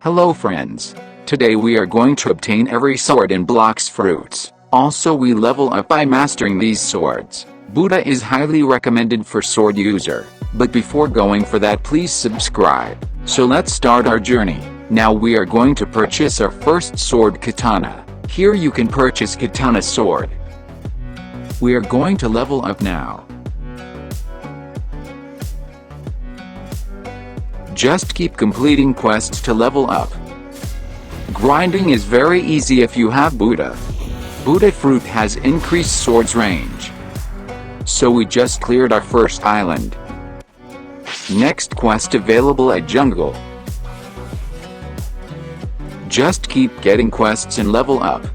Hello friends. Today we are going to obtain every sword in Blox fruits. Also we level up by mastering these swords. Buddha is highly recommended for sword user. But before going for that, please subscribe. So let's start our journey. Now we are going to purchase our first sword, Katana. Here you can purchase Katana sword. We are going to level up now. Just keep completing quests to level up. Grinding is very easy if you have Buddha. Buddha fruit has increased swords range. So we just cleared our first island. Next quest available at jungle. Just keep getting quests and level up.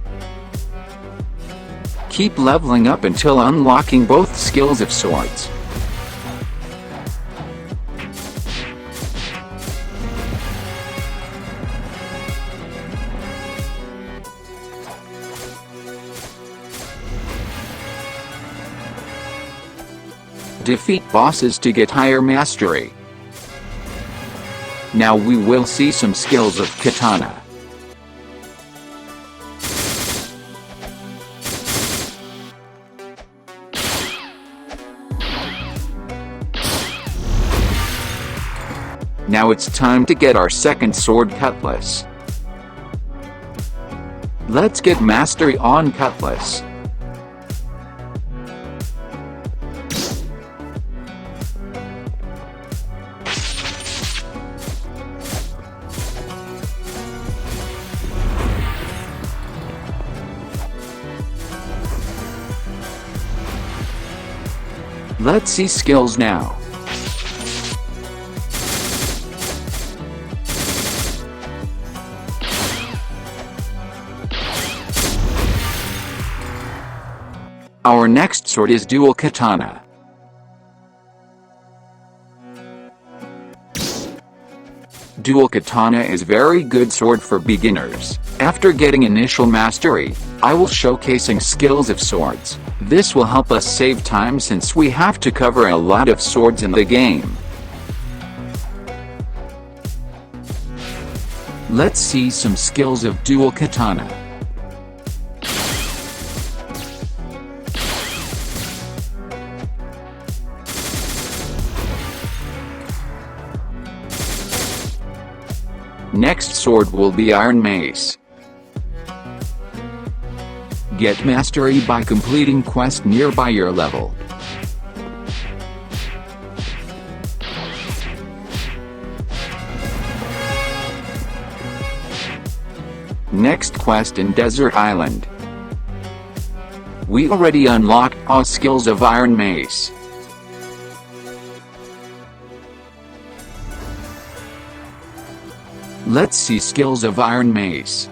Keep leveling up until unlocking both skills of swords. Defeat bosses to get higher mastery. Now we will see some skills of Katana. Now it's time to get our second sword, Cutlass. Let's get mastery on Cutlass. Let's see skills now. Our next sword is dual Katana. Dual Katana is very good sword for beginners. After getting initial mastery, I will showcasing skills of swords. This will help us save time since we have to cover a lot of swords in the game. Let's see some skills of dual Katana. Next sword will be Iron Mace. Get mastery by completing quest nearby your level. Next quest in Desert Island. We already unlocked all skills of Iron Mace. Let's see skills of Iron Mace.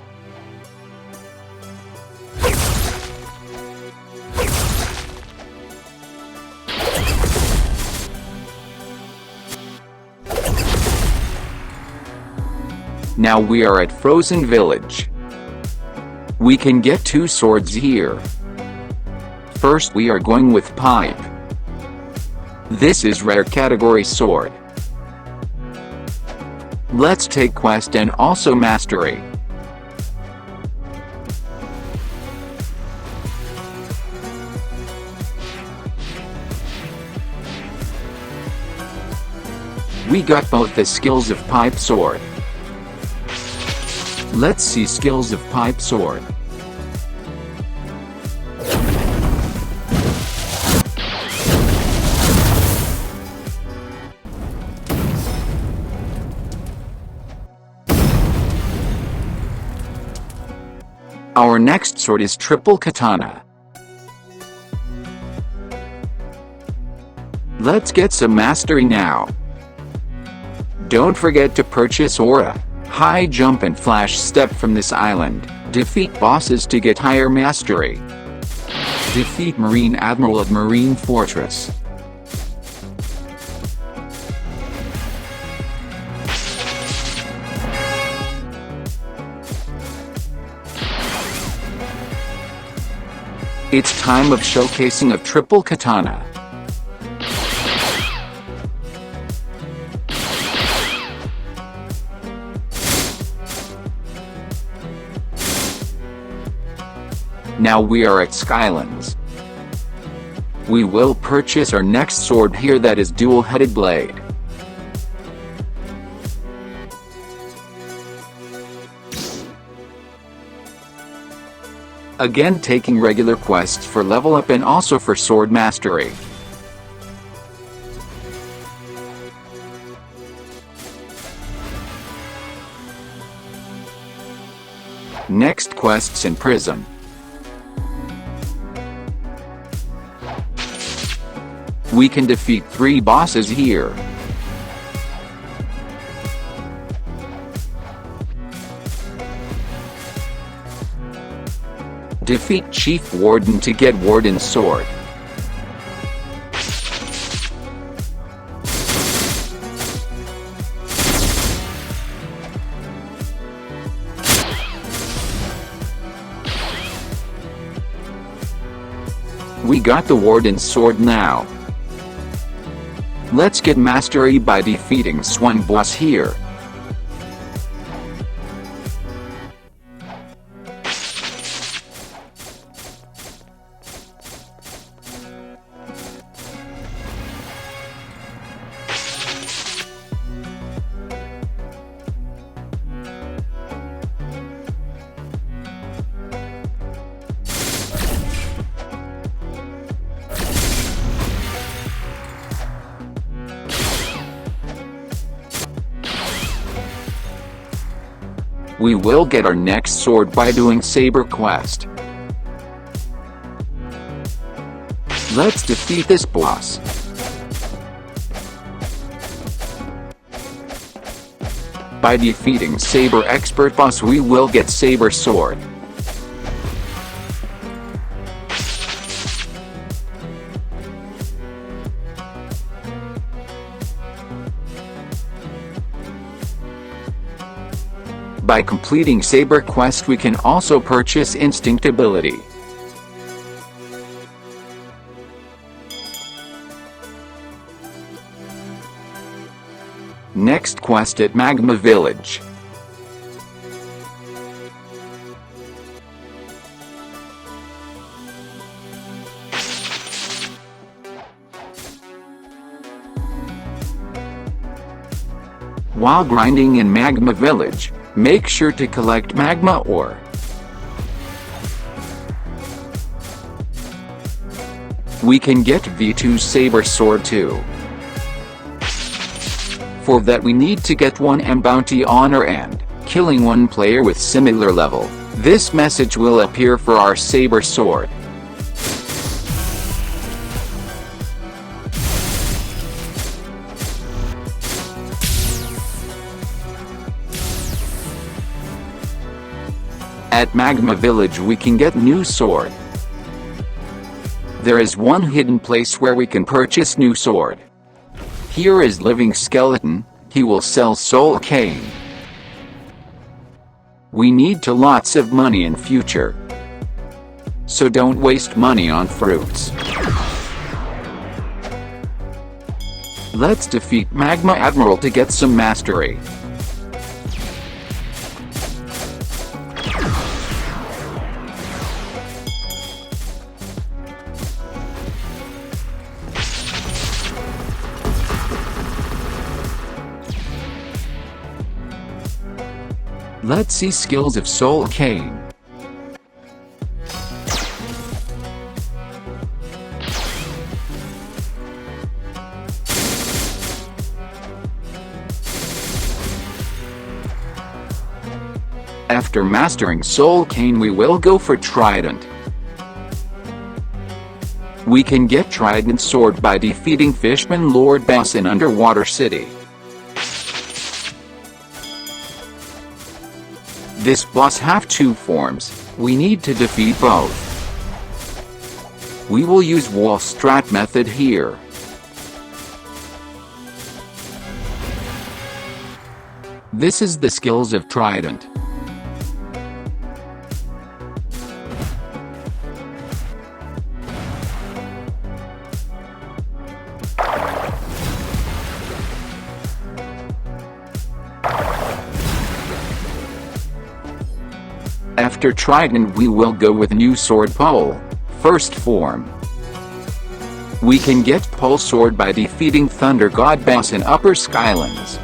Now we are at Frozen Village. We can get two swords here. First we are going with Pipe. This is rare category sword. Let's take quest and also mastery. We got both the skills of Pipe Sword. Let's see skills of Pipe Sword. Our next sword is Triple Katana. Let's get some mastery now. Don't forget to purchase Aura, High Jump and Flash Step from this island. Defeat bosses to get higher mastery. Defeat Marine Admiral of Marine Fortress. It's time of showcasing of Triple Katana. Now we are at Skylands. We will purchase our next sword here, that is dual-headed blade. Again taking regular quests for level up and also for sword mastery. Next quests in Prism. We can defeat 3 bosses here. Defeat Chief Warden to get Wardens Sword. We got the Wardens Sword now. Let's get mastery by defeating Swan boss here. We will get our next sword by doing Saber quest. Let's defeat this boss. By defeating Saber expert boss we will get Saber sword. By completing Saber quest we can also purchase instinct ability. Next quest at Magma Village. While grinding in Magma Village, make sure to collect magma ore. We can get V2 Saber Sword too. For that we need to get 1 M bounty on our end, killing 1 player with similar level. This message will appear for our Saber Sword. At Magma Village we can get new sword. There is one hidden place where we can purchase new sword. Here is Living Skeleton, he will sell Soul Cane. We need to lots of money in future. So don't waste money on fruits. Let's defeat Magma Admiral to get some mastery. Let's see skills of Soul Cane. After mastering Soul Cane we will go for Trident. We can get Trident Sword by defeating Fishman Lord boss in Underwater City. This boss have 2 forms, we need to defeat both. We will use wall strat method here. This is the skills of Trident. After Trident we will go with new sword pole, first form. We can get pole sword by defeating Thunder God boss in Upper Skylands.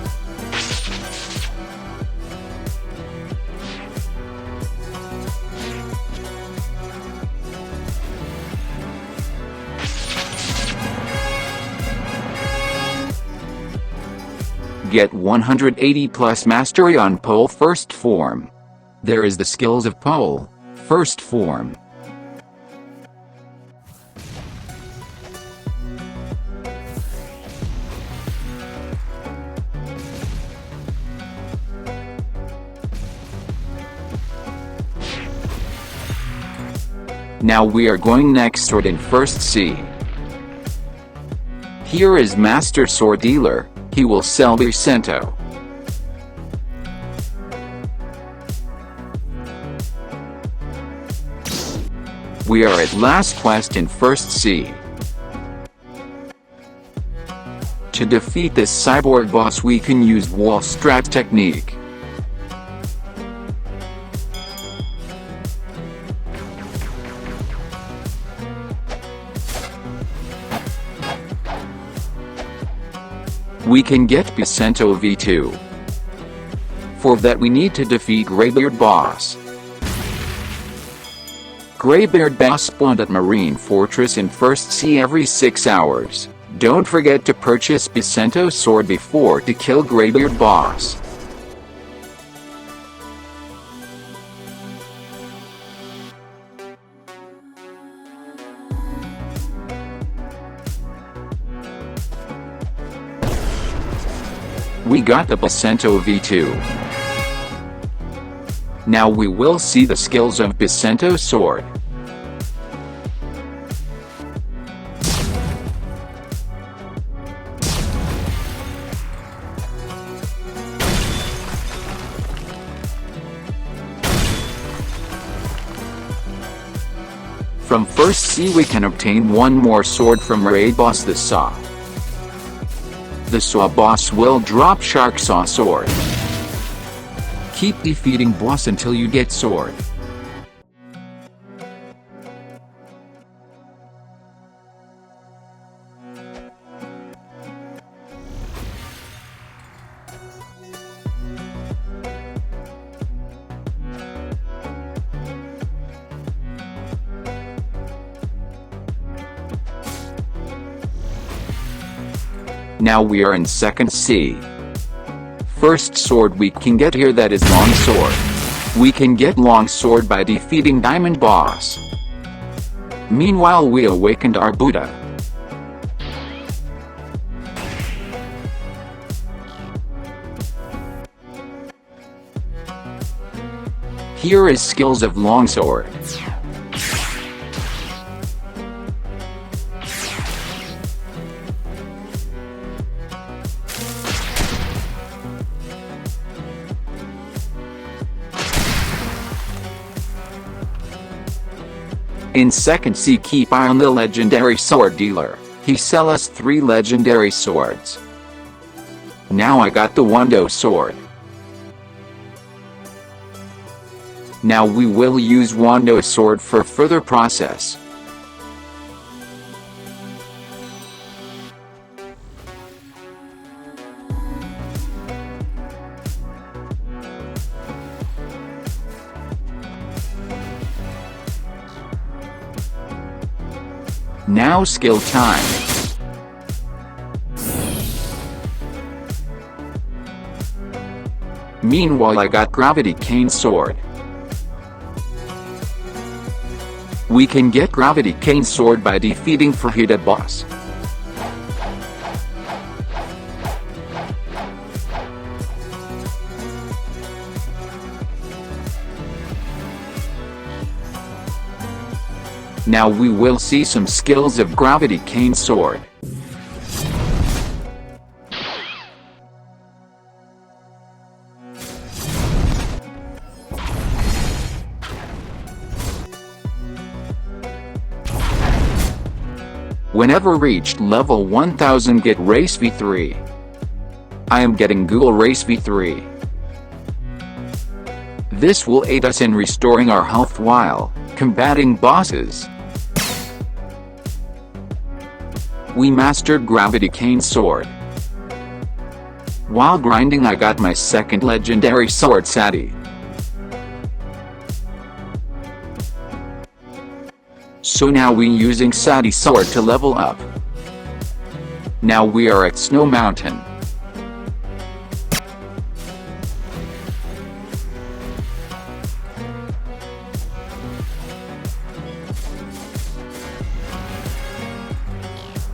Get 180 plus mastery on pole first form. There is the skills of pole, first form. Now we are going next sword in first C. Here is Master Sword Dealer, he will sell Bisento. We are at last quest in first C. To defeat this cyborg boss we can use wall strat technique. We can get Bisento V2. For that we need to defeat Greybeard boss. Greybeard boss spawned at Marine Fortress in first C every 6 hours. Don't forget to purchase Bisento sword before to kill Greybeard boss. We got the Bisento V2. Now we will see the skills of Bisento sword. From first C we can obtain one more sword from raid boss the Saw. The Saw boss will drop Shark Saw sword. Keep defeating boss until you get sword. Now we are in second C. First sword we can get here, that is Longsword. We can get Longsword by defeating Diamond boss. Meanwhile we awakened our Buddha. Here is skills of Longsword. In second C keep eye on the legendary sword dealer, he sell us 3 legendary swords. Now I got the Wando sword. Now we will use Wando sword for further process. Now skill time. Meanwhile I got Gravity Cane sword. We can get Gravity Cane sword by defeating Fajita boss. Now we will see some skills of Gravity Cane sword. Whenever reached level 1000 get Race V3. I am getting Google Race V3. This will aid us in restoring our health while combating bosses. We mastered Gravity Cane Sword. While grinding, I got my second legendary sword, Saddi. So now we using Saddi sword to level up. Now we are at Snow Mountain.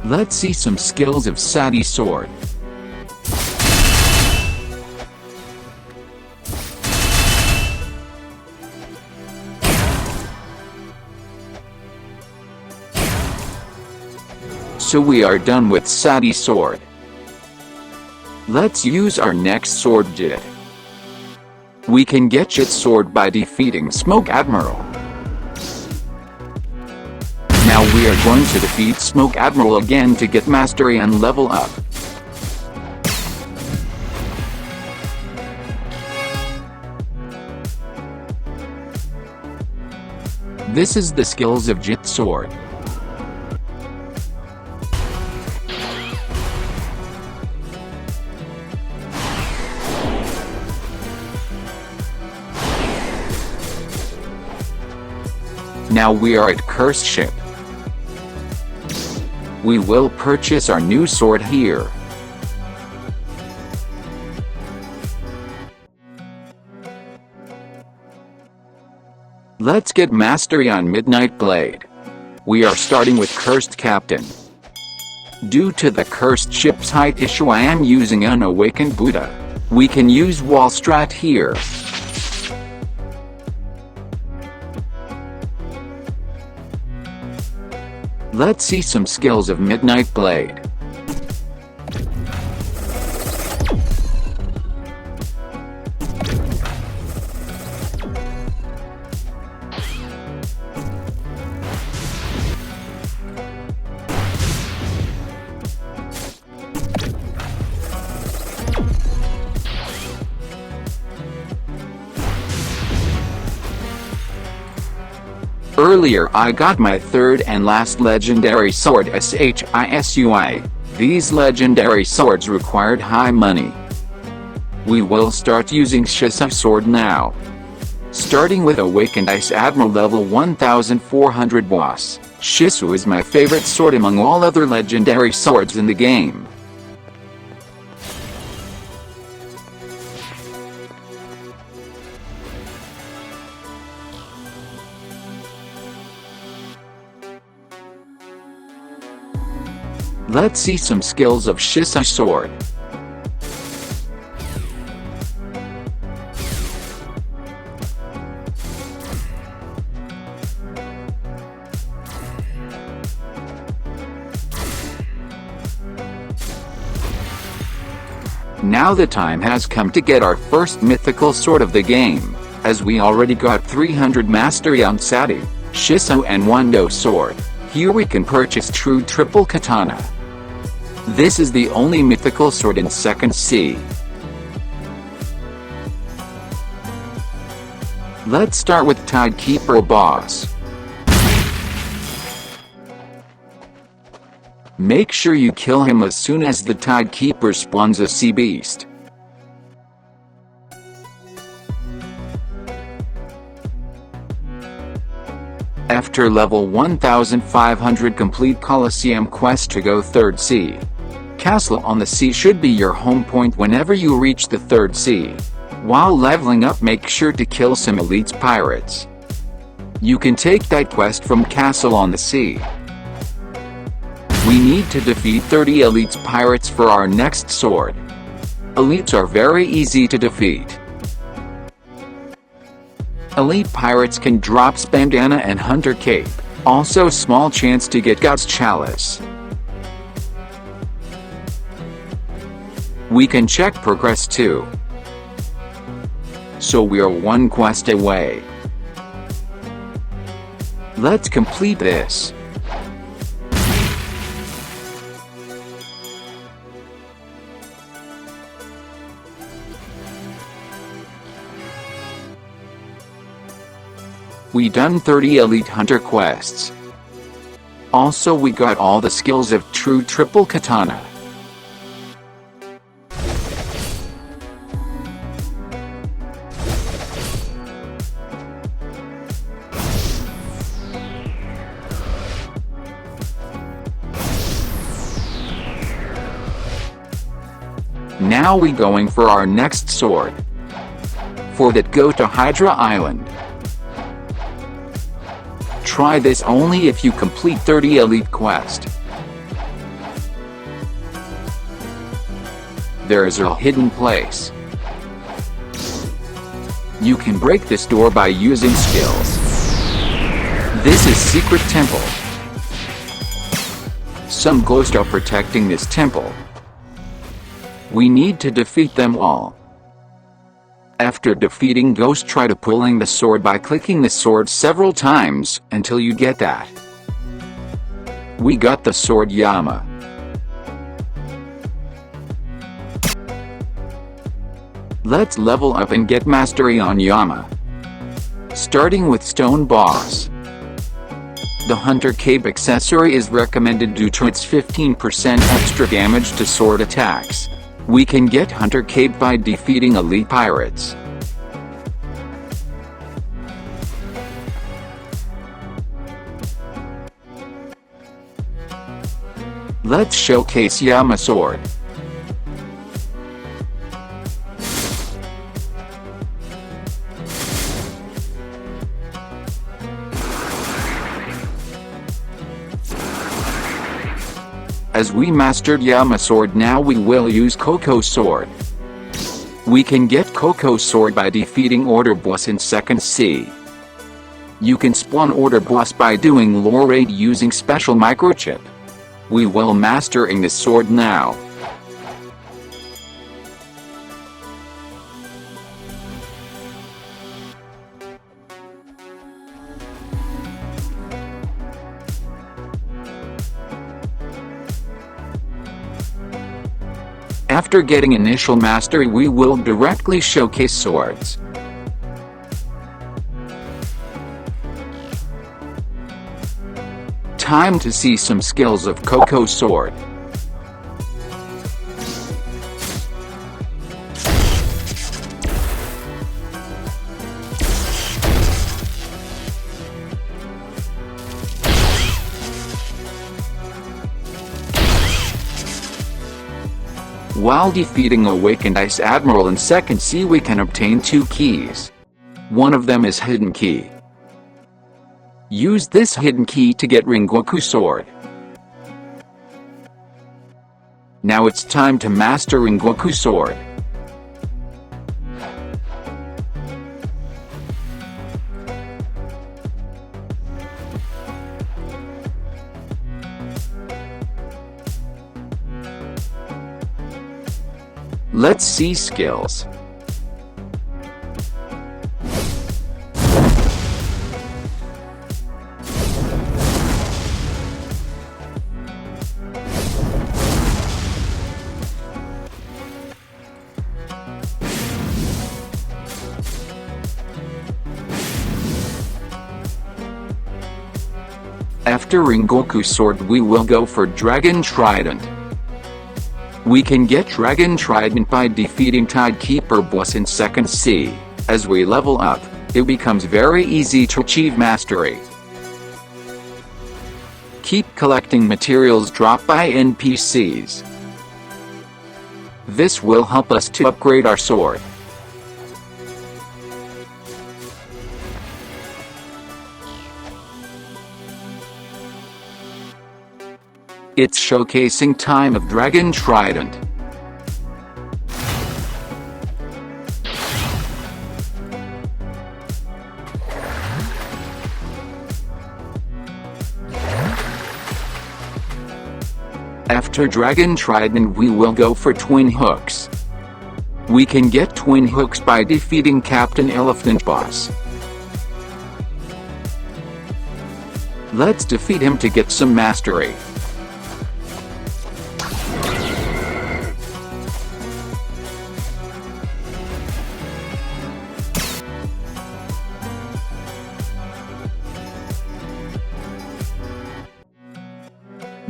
Let's see some skills of Saddi sword. So we are done with Saddi sword. Let's use our next sword, Jitte. We can get Jitte sword by defeating Smoke Admiral. Now we are going to defeat Smoke Admiral again to get mastery and level up. This is the skills of Jitte sword. Now we are at Cursed Ship. We will purchase our new sword here. Let's get mastery on Midnight Blade. We are starting with Cursed Captain. Due to the Cursed Ship's height issue, I am using Unawakened Buddha. We can use Wall Strat here. Let's see some skills of Midnight Blade. Earlier I got my third and last legendary sword, Shisui. These legendary swords required high money. We will start using Shisui sword now. Starting with Awakened Ice Admiral level 1400 boss. Shisui is my favorite sword among all other legendary swords in the game. Let's see some skills of Shisui sword. Now the time has come to get our first mythical sword of the game, as we already got 300 mastery on Saddi, Shisui and Wando sword. Here we can purchase true triple katana. This is the only mythical sword in 2nd C. Let's start with Tidekeeper boss. Make sure you kill him as soon as the Tidekeeper spawns a sea beast. After level 1500, complete Colosseum quest to go 3rd sea. Castle on the Sea should be your home point whenever you reach the 3rd sea. While leveling up, make sure to kill some elite pirates. You can take that quest from Castle on the Sea. We need to defeat 30 elite pirates for our next sword. Elites are very easy to defeat. Elite pirates can drop bandana and hunter cape. Also small chance to get God's chalice. We can check progress too. So we are one quest away. Let's complete this. We done 30 elite hunter quests. Also we got all the skills of true triple katana. Now we going for our next sword. For that go to Hydra Island. Try this only if you complete 30 elite quest. There is a hidden place. You can break this door by using skills. This is Secret Temple. Some ghosts are protecting this temple. We need to defeat them all. After defeating ghosts, try to pulling the sword by clicking the sword several times until you get that. We got the sword Yama. Let's level up and get mastery on Yama. Starting with Stone Boss. The Hunter Cape accessory is recommended due to its 15% extra damage to sword attacks. We can get Hunter Cape by defeating elite pirates. Let's showcase Yama sword. As we mastered Yama sword, now we will use Koko sword. We can get Koko sword by defeating order boss in second C. You can spawn order boss by doing lore raid using special microchip. We will mastering this sword now. After getting initial mastery, we will directly showcase swords. Time to see some skills of Koko sword. While defeating Awakened Ice Admiral in second C, we can obtain 2 keys. One of them is Hidden Key. Use this hidden key to get Rengoku sword. Now it's time to master Rengoku sword. Let's see skills. After Rengoku sword, we will go for Dragon Trident. We can get Dragon Trident by defeating Tidekeeper boss in second C. As we level up, it becomes very easy to achieve mastery. Keep collecting materials dropped by NPCs. This will help us to upgrade our sword. It's showcasing time of Dragon Trident. After Dragon Trident, we will go for Twin Hooks. We can get Twin Hooks by defeating Captain Elephant boss. Let's defeat him to get some mastery.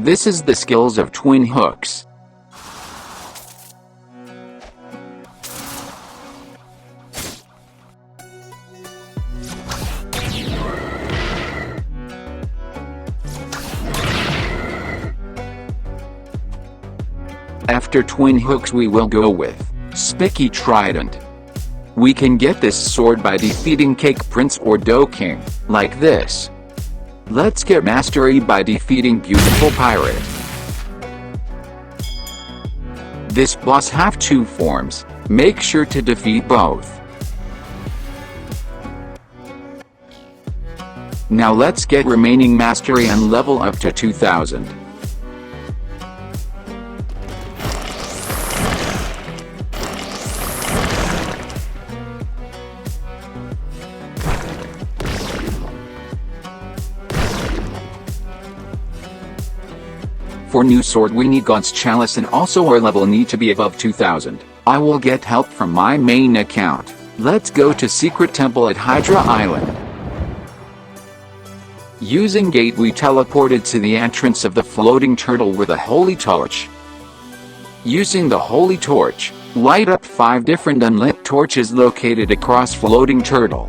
This is the skills of twin hooks. After twin hooks we will go with Spikey Trident. We can get this sword by defeating Cake Prince or Dough King, like this. Let's get mastery by defeating Beautiful Pirate. This boss have two forms, make sure to defeat both. Now let's get remaining mastery and level up to 2000. For new sword we need God's Chalice and also our level need to be above 2000. I will get help from my main account. Let's go to Secret Temple at Hydra Island. Using gate we teleported to the entrance of the floating turtle with a holy torch. Using the holy torch, light up 5 different unlit torches located across floating turtle.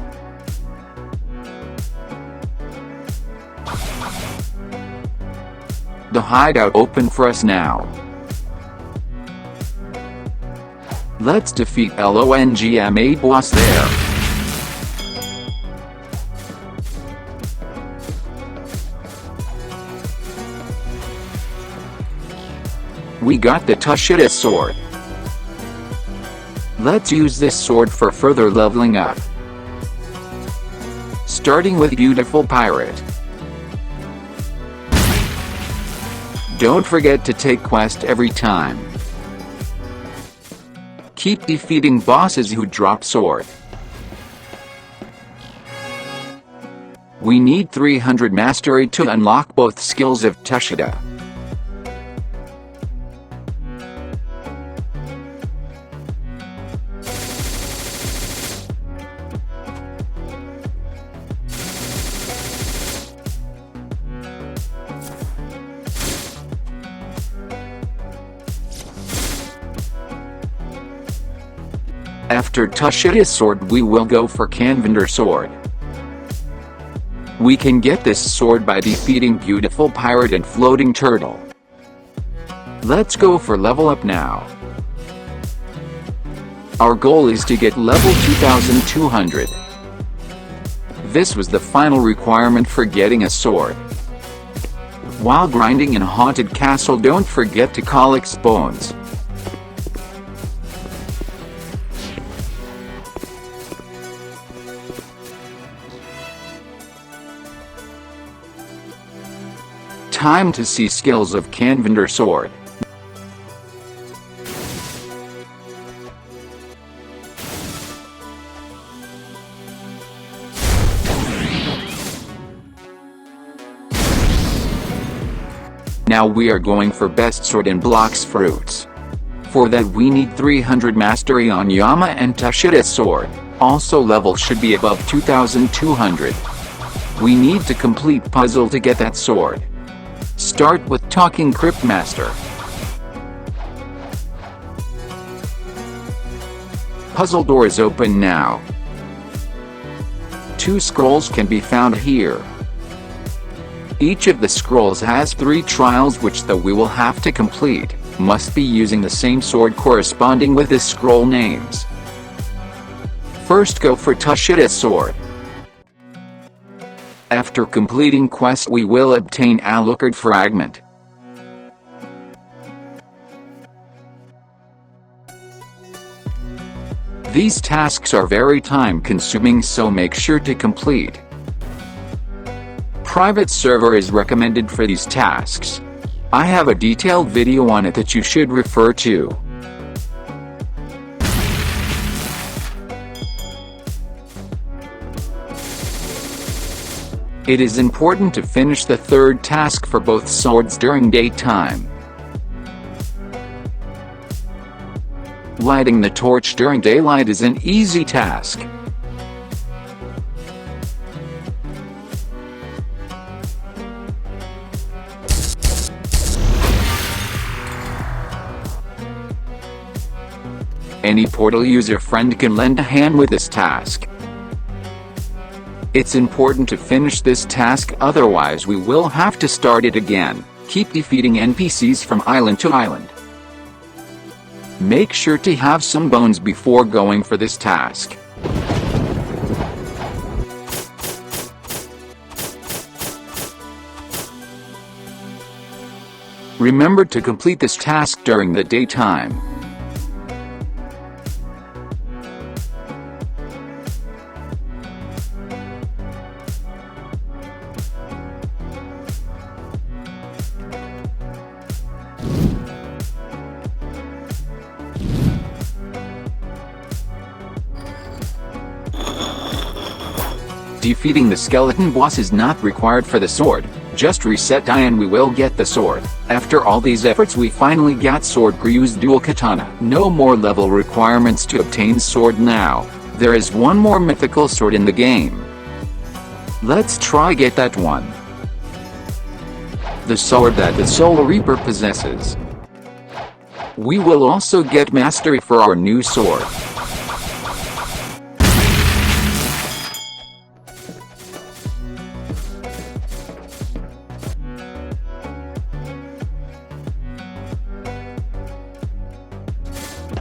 The hideout open for us now. Let's defeat Longma boss there. We got the Tushita sword. Let's use this sword for further leveling up. Starting with Beautiful Pirate. Don't forget to take quest every time. Keep defeating bosses who drop sword. We need 300 mastery to unlock both skills of Tushita. After Tushita's sword we will go for Canvender sword. We can get this sword by defeating Beautiful Pirate and Floating Turtle. Let's go for level up now. Our goal is to get level 2200. This was the final requirement for getting a sword. While grinding in Haunted Castle don't forget to collect bones. Time to see skills of Canvender sword. Now we are going for best sword in Blox fruits. For that we need 300 mastery on Yama and Tushita sword. Also level should be above 2200. We need to complete puzzle to get that sword. Start with Talking Crypt Master. Puzzle door is open now. 2 scrolls can be found here. Each of the scrolls has 3 trials which we will have to complete, must be using the same sword corresponding with the scroll names. First go for Tushita sword. After completing quest we will obtain Alucard fragment. These tasks are very time consuming so make sure to complete. Private server is recommended for these tasks. I have a detailed video on it that you should refer to. It is important to finish the 3rd task for both swords during daytime. Lighting the torch during daylight is an easy task. Any portal user friend can lend a hand with this task. It's important to finish this task, otherwise we will have to start it again. Keep defeating NPCs from island to island. Make sure to have some bones before going for this task. Remember to complete this task during the daytime. Defeating the skeleton boss is not required for the sword, just reset die and we will get the sword. After all these efforts we finally got sword Ryu's dual katana. No more level requirements to obtain sword now. There is one more mythical sword in the game. Let's try get that one. The sword that the Soul Reaper possesses. We will also get mastery for our new sword.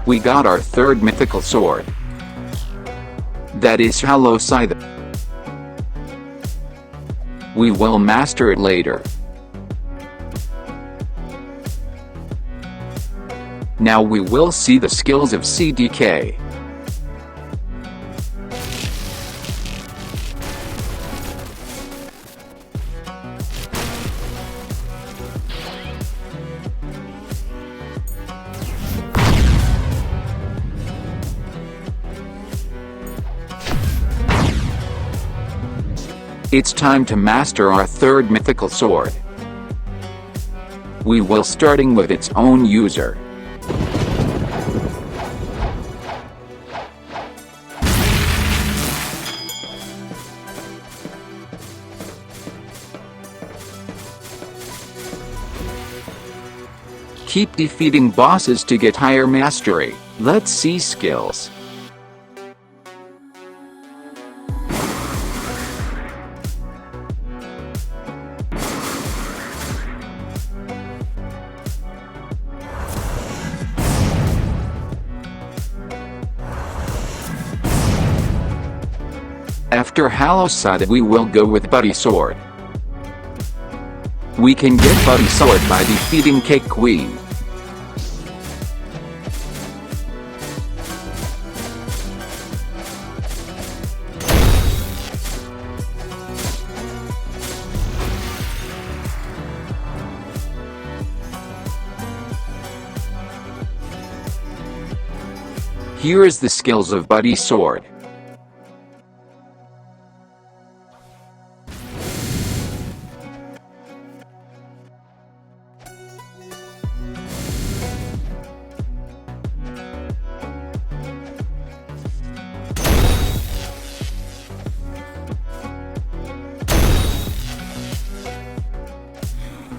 We got our third mythical sword. That is Hallow scythe. We will master it later. Now we will see the skills of CDK. It's time to master our third mythical sword. We will starting with its own user. Keep defeating bosses to get higher mastery. Let's see skills. After Hallow scythe we will go with Buddy Sword. We can get Buddy Sword by defeating Cake Queen. Here is the skills of Buddy Sword.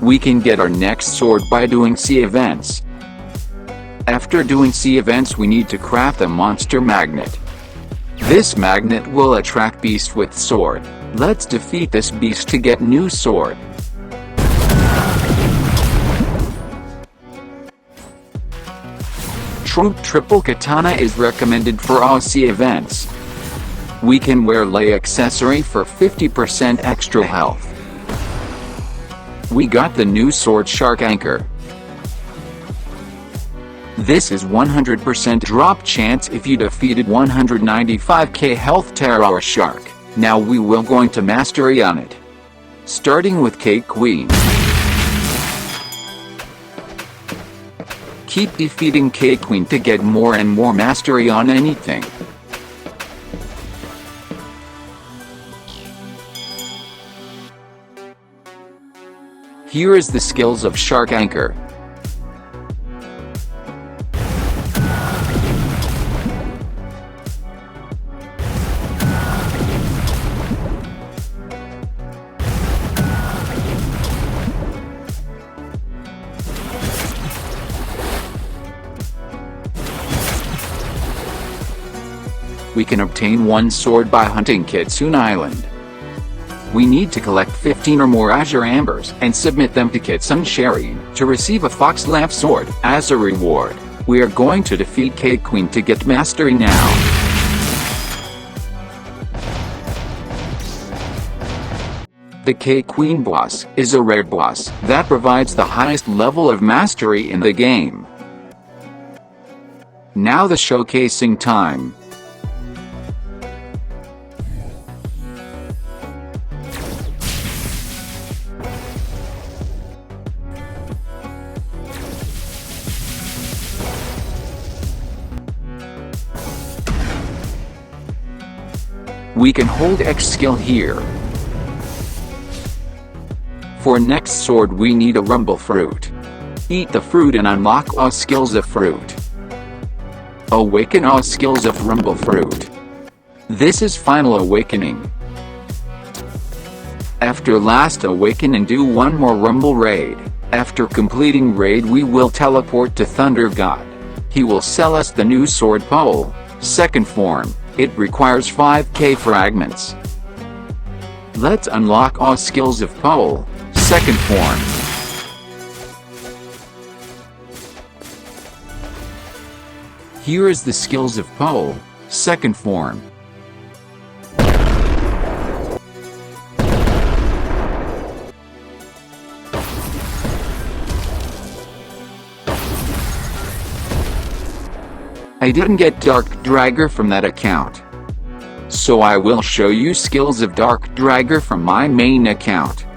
We can get our next sword by doing C events. After doing C events we need to craft a monster magnet. This magnet will attract beasts with sword. Let's defeat this beast to get new sword. Triple Katana is recommended for all C events. We can wear lay accessory for 50% extra health. We got the new sword Shark Anchor. This is 100% drop chance if you defeated 195k health Terror Shark. Now we will going to mastery on it. Starting with Cake Queen. Keep defeating Cake Queen to get more and more mastery on anything. Here is the skills of Shark Anchor. We can obtain one sword by hunting Kitsune Island. We need to collect 15 or more Azure Ambers and submit them to Kitsune Sharin to receive a Fox Lamp Sword as a reward. We are going to defeat K-Queen to get mastery now. The K-Queen boss is a rare boss that provides the highest level of mastery in the game. Now the showcasing time. We can hold X skill here. For next sword we need a rumble fruit. Eat the fruit and unlock all skills of fruit. Awaken all skills of rumble fruit. This is final awakening. After last awaken and do one more rumble raid. After completing raid we will teleport to Thunder God. He will sell us the new sword pole, second form. It requires 5k fragments. Let's unlock all skills of pole, second form. Here is the skills of pole, second form. I didn't get Dark Dragger from that account. So I will show you skills of Dark Dragger from my main account.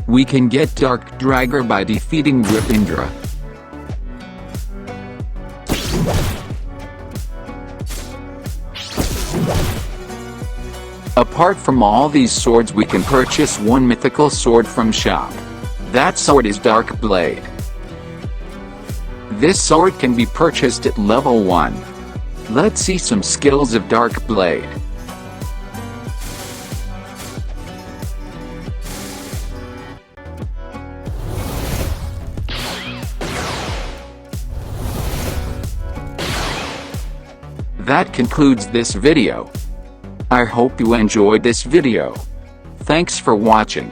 We can get Dark Dragger by defeating Ripindra. Apart from all these swords we can purchase one mythical sword from shop. That sword is Dark Blade. This sword can be purchased at level 1. Let's see some skills of Dark Blade. That concludes this video. I hope you enjoyed this video. Thanks for watching.